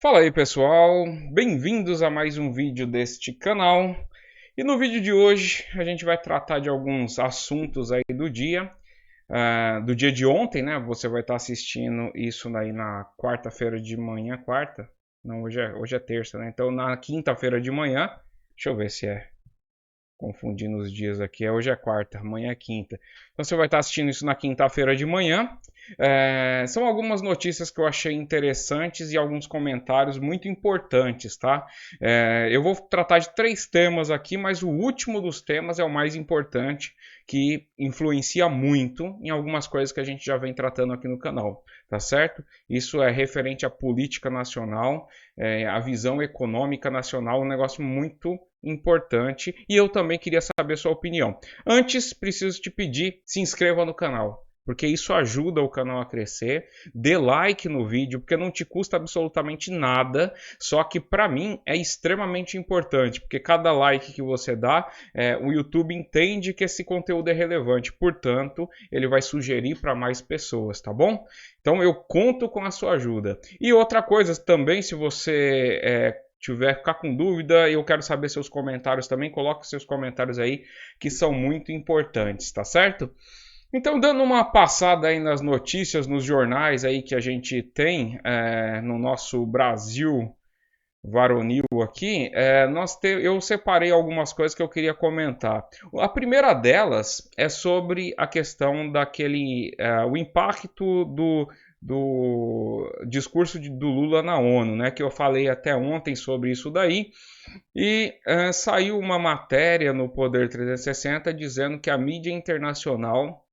Fala aí pessoal, bem-vindos a mais um vídeo deste canal. E no vídeo de hoje a gente vai tratar de alguns assuntos aí do dia de ontem, né? Você vai estar assistindo isso aí na quarta-feira de manhã, quarta? Não, hoje é terça, né? Então na quinta-feira de manhã, deixa eu ver se é confundindo os dias aqui. Hoje é quarta, amanhã é quinta. Então você vai estar assistindo isso na quinta-feira de manhã. São algumas notícias que eu achei interessantes e alguns comentários muito importantes, tá? Eu vou tratar de 3 temas aqui, mas o último dos temas é o mais importante, que influencia muito em algumas coisas que a gente já vem tratando aqui no canal, tá certo? Isso é referente à política nacional, a visão econômica nacional, um negócio muito importante, e eu também queria saber sua opinião. Antes, preciso te pedir, se inscreva no canal, porque isso ajuda o canal a crescer. Dê like no vídeo, porque não te custa absolutamente nada, só que para mim é extremamente importante, porque cada like que você dá, o YouTube entende que esse conteúdo é relevante, portanto, ele vai sugerir para mais pessoas, tá bom? Então eu conto com a sua ajuda. E outra coisa também, se você ficar com dúvida, eu quero saber seus comentários também, coloque seus comentários aí, que são muito importantes, tá certo? Então, dando uma passada aí nas notícias, nos jornais aí que a gente tem no nosso Brasil varonil aqui, eu separei algumas coisas que eu queria comentar. A primeira delas é sobre a questão o impacto do discurso do Lula na ONU, né? Que eu falei até ontem sobre isso daí. E saiu uma matéria no Poder 360 dizendo que a mídia internacional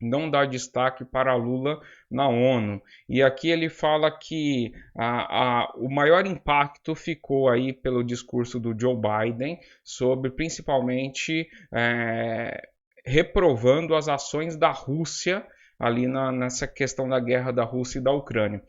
não dá destaque para Lula na ONU. E aqui ele fala que o maior impacto ficou aí pelo discurso do Joe Biden sobre principalmente reprovando as ações da Rússia ali nessa questão da guerra da Rússia e da Ucrânia.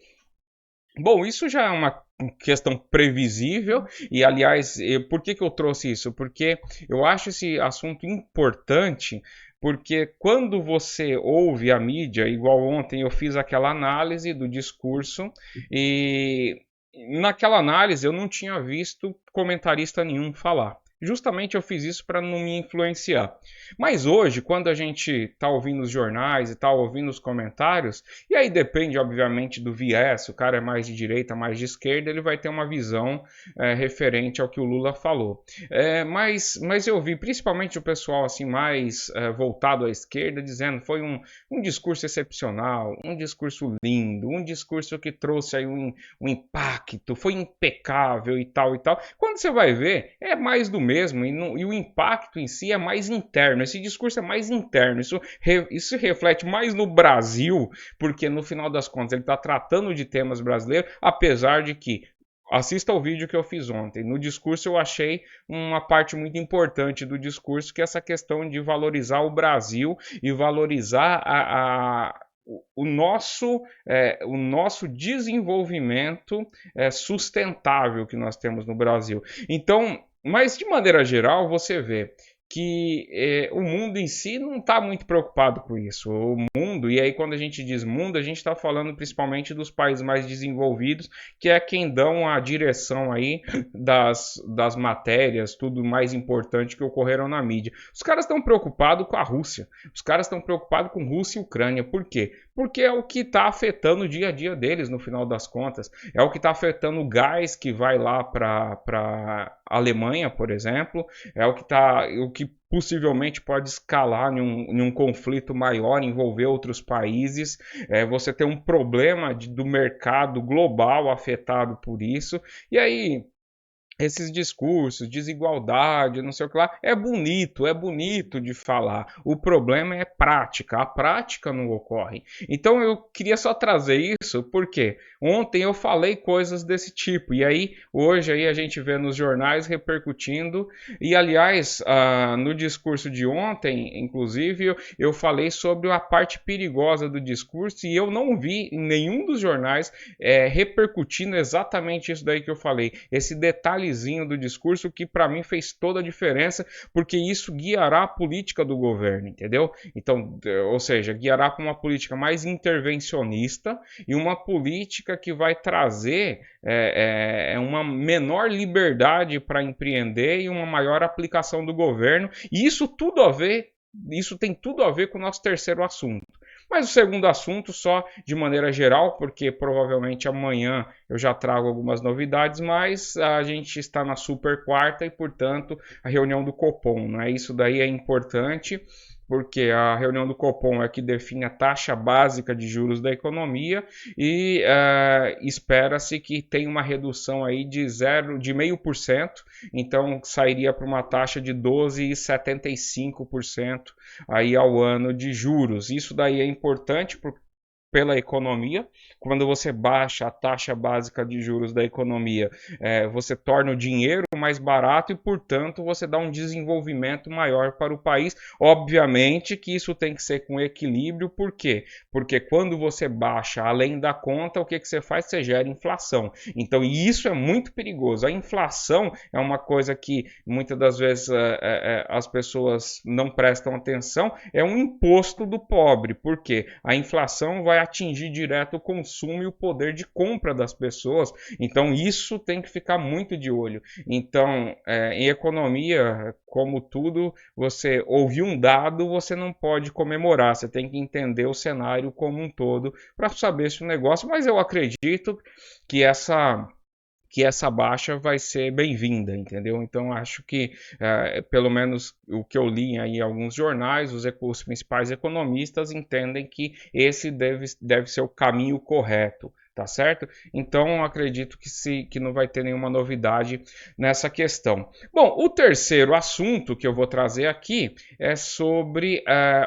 Bom, isso já é uma questão previsível e, aliás, por que eu trouxe isso? Porque eu acho esse assunto importante, porque quando você ouve a mídia, igual ontem eu fiz aquela análise do discurso e naquela análise eu não tinha visto comentarista nenhum falar. Justamente eu fiz isso para não me influenciar. Mas hoje, quando a gente está ouvindo os jornais e está ouvindo os comentários, e aí depende, obviamente, do viés, se o cara é mais de direita, mais de esquerda, ele vai ter uma visão referente ao que o Lula falou. Mas eu vi principalmente o pessoal assim mais voltado à esquerda dizendo que foi um discurso excepcional, um discurso lindo, um discurso que trouxe aí um impacto, foi impecável e tal e tal. Quando você vai ver, é mais do mesmo e o impacto em si é mais interno. Esse discurso é mais interno. Isso reflete mais no Brasil, porque no final das contas ele está tratando de temas brasileiros, apesar de que assista ao vídeo que eu fiz ontem. No discurso eu achei uma parte muito importante do discurso, que é essa questão de valorizar o Brasil e valorizar o nosso desenvolvimento sustentável que nós temos no Brasil. Então, mas de maneira geral, você vê que o mundo em si não está muito preocupado com isso. O mundo, e aí quando a gente diz mundo, a gente está falando principalmente dos países mais desenvolvidos, que é quem dão a direção aí das matérias, tudo mais importante que ocorreram na mídia. Os caras estão preocupados com a Rússia, os caras estão preocupados com Rússia e Ucrânia. Por quê? Porque é o que está afetando o dia a dia deles, no final das contas. É o que está afetando o gás que vai lá para a Alemanha, por exemplo. É o que possivelmente pode escalar em um conflito maior, envolver outros países. Você tem um problema do mercado global afetado por isso. E aí esses discursos, desigualdade, não sei o que lá, é bonito de falar. O problema é prática, a prática não ocorre. Então eu queria só trazer isso porque ontem eu falei coisas desse tipo e aí hoje aí a gente vê nos jornais repercutindo e aliás no discurso de ontem, inclusive eu falei sobre a parte perigosa do discurso e eu não vi em nenhum dos jornais repercutindo exatamente isso daí que eu falei, esse detalhe finalzinho do discurso que para mim fez toda a diferença, porque isso guiará a política do governo, entendeu? Então, ou seja, guiará para uma política mais intervencionista e uma política que vai trazer uma menor liberdade para empreender e uma maior aplicação do governo. E isso tem tudo a ver com o nosso terceiro assunto. Mas o segundo assunto, só de maneira geral, porque provavelmente amanhã eu já trago algumas novidades, mas a gente está na super quarta e, portanto, a reunião do Copom, né? Isso daí é importante, porque a reunião do Copom é que define a taxa básica de juros da economia e espera-se que tenha uma redução aí de 0,5%, então sairia para uma taxa de 12,75% aí ao ano de juros. Isso daí é importante pela economia. Quando você baixa a taxa básica de juros da economia, você torna o dinheiro mais barato e, portanto, você dá um desenvolvimento maior para o país. Obviamente que isso tem que ser com equilíbrio. Por quê? Porque quando você baixa além da conta, o que você faz? Você gera inflação. Então, isso é muito perigoso. A inflação é uma coisa que muitas das vezes as pessoas não prestam atenção. É um imposto do pobre. Por quê? A inflação vai atingir direto o consumo e o poder de compra das pessoas. Então, isso tem que ficar muito de olho. Então, em economia, como tudo, você ouvir um dado, você não pode comemorar. Você tem que entender o cenário como um todo para saber se o negócio... Mas eu acredito que essa baixa vai ser bem-vinda, entendeu? Então, acho que, pelo menos o que eu li em alguns jornais, os principais economistas entendem que esse deve ser o caminho correto, tá certo? Então, acredito que não vai ter nenhuma novidade nessa questão. Bom, o terceiro assunto que eu vou trazer aqui é sobre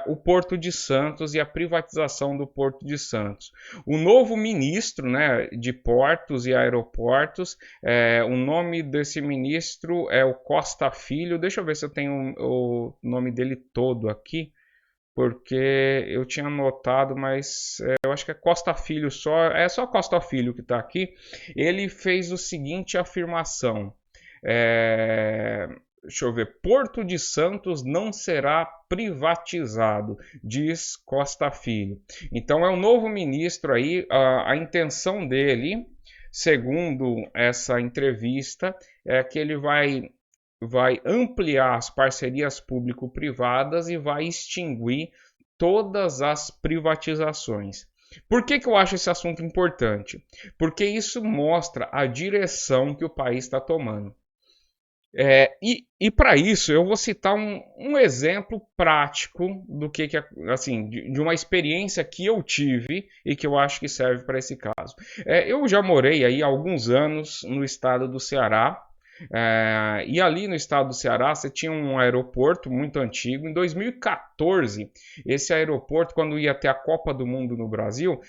o Porto de Santos e a privatização do Porto de Santos. O novo ministro, né, de Portos e Aeroportos, o nome desse ministro é o Costa Filho. Deixa eu ver se eu tenho o nome dele todo aqui, porque eu tinha anotado, mas eu acho que é Costa Filho só. É só Costa Filho que está aqui. Ele fez o seguinte afirmação. Deixa eu ver. Porto de Santos não será privatizado, diz Costa Filho. Então é um novo ministro aí. A intenção dele, segundo essa entrevista, é que ele vai ampliar as parcerias público-privadas e vai extinguir todas as privatizações. Por que eu acho esse assunto importante? Porque isso mostra a direção que o país está tomando. E para isso eu vou citar um exemplo prático do que assim, de uma experiência que eu tive e que eu acho que serve para esse caso. Eu já morei aí há alguns anos no estado do Ceará. E ali no estado do Ceará você tinha um aeroporto muito antigo. Em 2014, esse aeroporto, quando ia ter a Copa do Mundo no Brasil,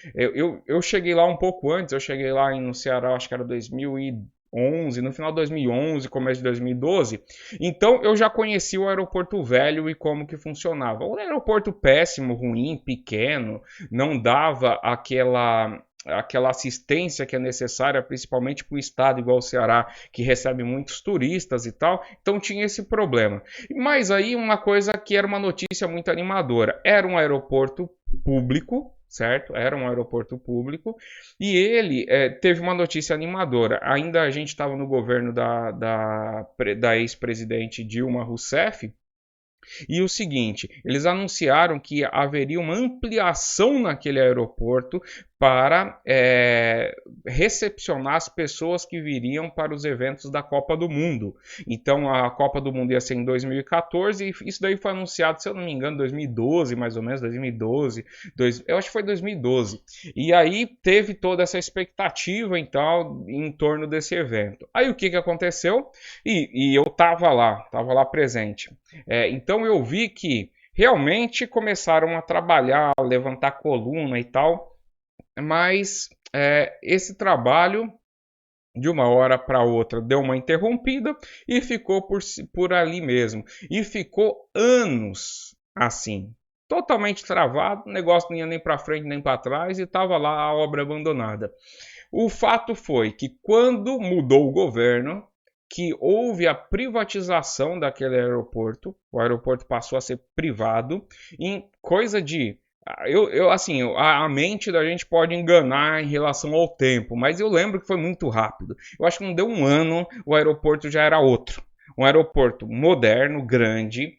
eu cheguei lá um pouco antes. Eu cheguei lá no Ceará, acho que era 2011, no final de 2011, começo de 2012. Então eu já conheci o aeroporto velho e como que funcionava. Um aeroporto péssimo, ruim, pequeno, não dava aquela assistência que é necessária, principalmente para o estado igual o Ceará, que recebe muitos turistas e tal. Então tinha esse problema. Mas aí uma coisa que era uma notícia muito animadora. Era um aeroporto público, certo? Era um aeroporto público e ele teve uma notícia animadora. Ainda a gente estava no governo da ex-presidente Dilma Rousseff. E o seguinte, eles anunciaram que haveria uma ampliação naquele aeroporto para recepcionar as pessoas que viriam para os eventos da Copa do Mundo. Então a Copa do Mundo ia ser em 2014 e isso daí foi anunciado, se eu não me engano, 2012, mais ou menos, 2012, eu acho que foi 2012. E aí teve toda essa expectativa então, em torno desse evento. Aí o que aconteceu? E eu estava lá presente. Então eu vi que realmente começaram a trabalhar, a levantar coluna e tal, mas esse trabalho de uma hora para outra deu uma interrompida e ficou por ali mesmo. E ficou anos assim, totalmente travado, o negócio não ia nem para frente nem para trás e estava lá a obra abandonada. O fato foi que quando mudou o governo, que houve a privatização daquele aeroporto, o aeroporto passou a ser privado, em coisa de... assim, a mente da gente pode enganar em relação ao tempo, mas eu lembro que foi muito rápido. Eu acho que não deu um ano, o aeroporto já era outro. Um aeroporto moderno, grande,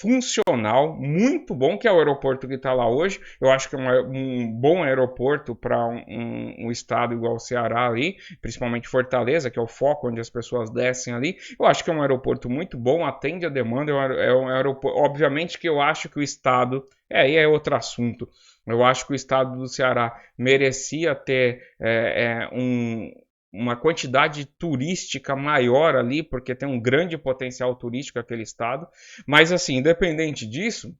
funcional, muito bom, que é o aeroporto que está lá hoje. Eu acho que é um bom aeroporto para um estado igual o Ceará ali, principalmente Fortaleza, que é o foco onde as pessoas descem ali. Eu acho que é um aeroporto muito bom, atende a demanda, é um aeroporto, obviamente que eu acho que o estado, aí é outro assunto, eu acho que o estado do Ceará merecia ter uma quantidade turística maior ali, porque tem um grande potencial turístico aquele estado. Mas assim, independente disso,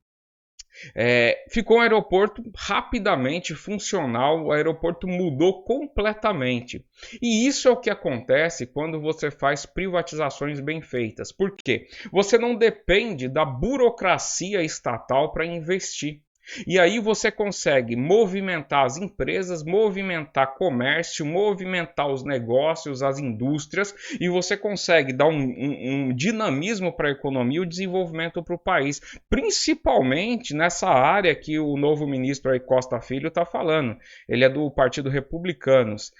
ficou um aeroporto rapidamente funcional, o aeroporto mudou completamente. E isso é o que acontece quando você faz privatizações bem feitas. Por quê? Você não depende da burocracia estatal para investir. E aí você consegue movimentar as empresas, movimentar comércio, movimentar os negócios, as indústrias, e você consegue dar um dinamismo para a economia e o desenvolvimento para o país, principalmente nessa área que o novo ministro aí, Costa Filho está falando. Ele é do Partido Republicanos,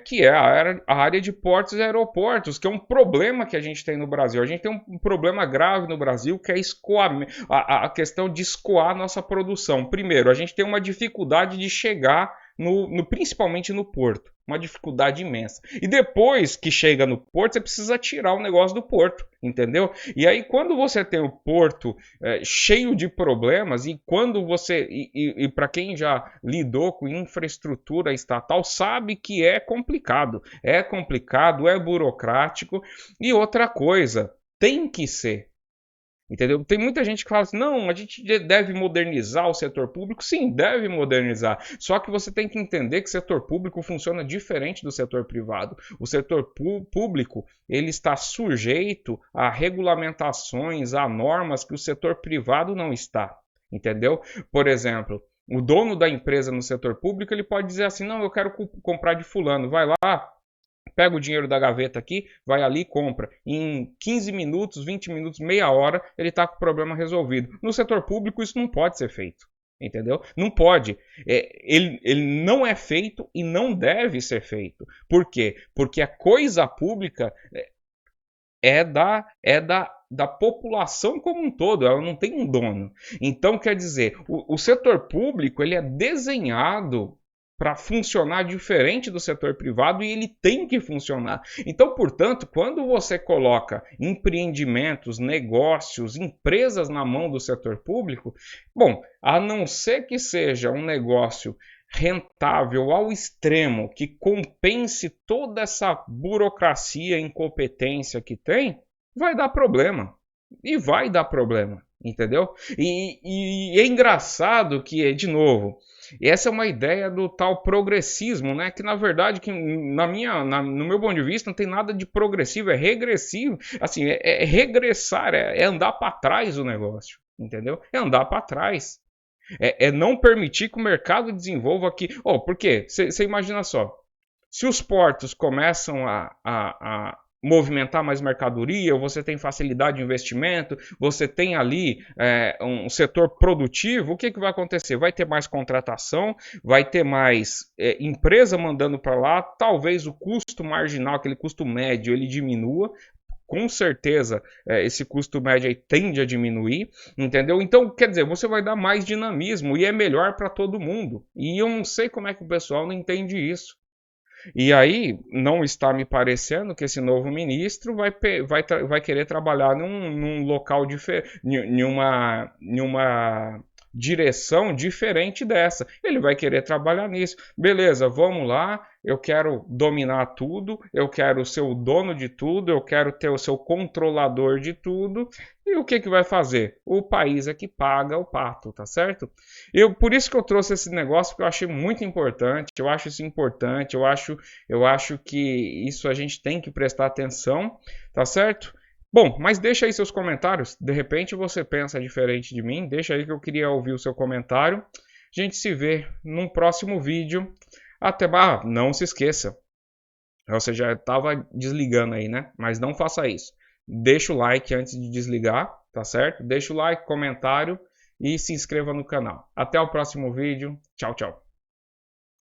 que é a área de portos e aeroportos, que é um problema que a gente tem no Brasil. A gente tem um problema grave no Brasil, que é a questão de escoar nossa produção. Primeiro, a gente tem uma dificuldade de chegar principalmente no porto, uma dificuldade imensa. E depois que chega no porto, você precisa tirar o negócio do porto, entendeu? E aí quando você tem o porto cheio de problemas, e quando você e para quem já lidou com infraestrutura estatal sabe que é complicado, é burocrático. E outra coisa, tem que ser. Entendeu? Tem muita gente que fala assim, não, a gente deve modernizar o setor público. Sim, deve modernizar. Só que você tem que entender que o setor público funciona diferente do setor privado. O setor público, ele está sujeito a regulamentações, a normas que o setor privado não está. Entendeu? Por exemplo, o dono da empresa no setor público, ele pode dizer assim, não, eu quero comprar de fulano. Vai lá, pega o dinheiro da gaveta aqui, vai ali e compra. Em 15 minutos, 20 minutos, meia hora, ele está com o problema resolvido. No setor público, isso não pode ser feito. Entendeu? Não pode. Ele não é feito e não deve ser feito. Por quê? Porque a coisa pública da população como um todo, ela não tem um dono. Então, quer dizer, o setor público ele é desenhado para funcionar diferente do setor privado e ele tem que funcionar. Então, portanto, quando você coloca empreendimentos, negócios, empresas na mão do setor público, bom, a não ser que seja um negócio rentável ao extremo, que compense toda essa burocracia e incompetência que tem, vai dar problema. E vai dar problema, entendeu? E é engraçado que, de novo, essa é uma ideia do tal progressismo, né? Que na verdade, no meu ponto de vista, não tem nada de progressivo, é regressivo. Assim, é regressar, é andar para trás o negócio, entendeu? É andar para trás. É não permitir que o mercado desenvolva aqui. Por quê? Você imagina só. Se os portos começam a movimentar mais mercadoria, você tem facilidade de investimento, você tem ali um setor produtivo, o que vai acontecer? Vai ter mais contratação, vai ter mais empresa mandando para lá, talvez o custo marginal, aquele custo médio, ele diminua. Com certeza esse custo médio aí tende a diminuir, entendeu? Então, quer dizer, você vai dar mais dinamismo e é melhor para todo mundo. E eu não sei como é que o pessoal não entende isso. E aí, não está me parecendo que esse novo ministro vai querer trabalhar num local diferente, numa direção diferente dessa. Ele vai querer trabalhar nisso. Beleza, vamos lá. Eu quero dominar tudo, eu quero ser o dono de tudo, eu quero ter o seu controlador de tudo. E o que vai fazer? O país é que paga o pato, tá certo? Por isso que eu trouxe esse negócio, porque eu achei muito importante, eu acho isso importante, eu acho que isso a gente tem que prestar atenção, tá certo? Bom, mas deixa aí seus comentários, de repente você pensa diferente de mim, deixa aí que eu queria ouvir o seu comentário. A gente se vê num próximo vídeo. Até mais, não se esqueça. Você já estava desligando aí, né? Mas não faça isso. Deixa o like antes de desligar, tá certo? Deixa o like, comentário e se inscreva no canal. Até o próximo vídeo. Tchau, tchau.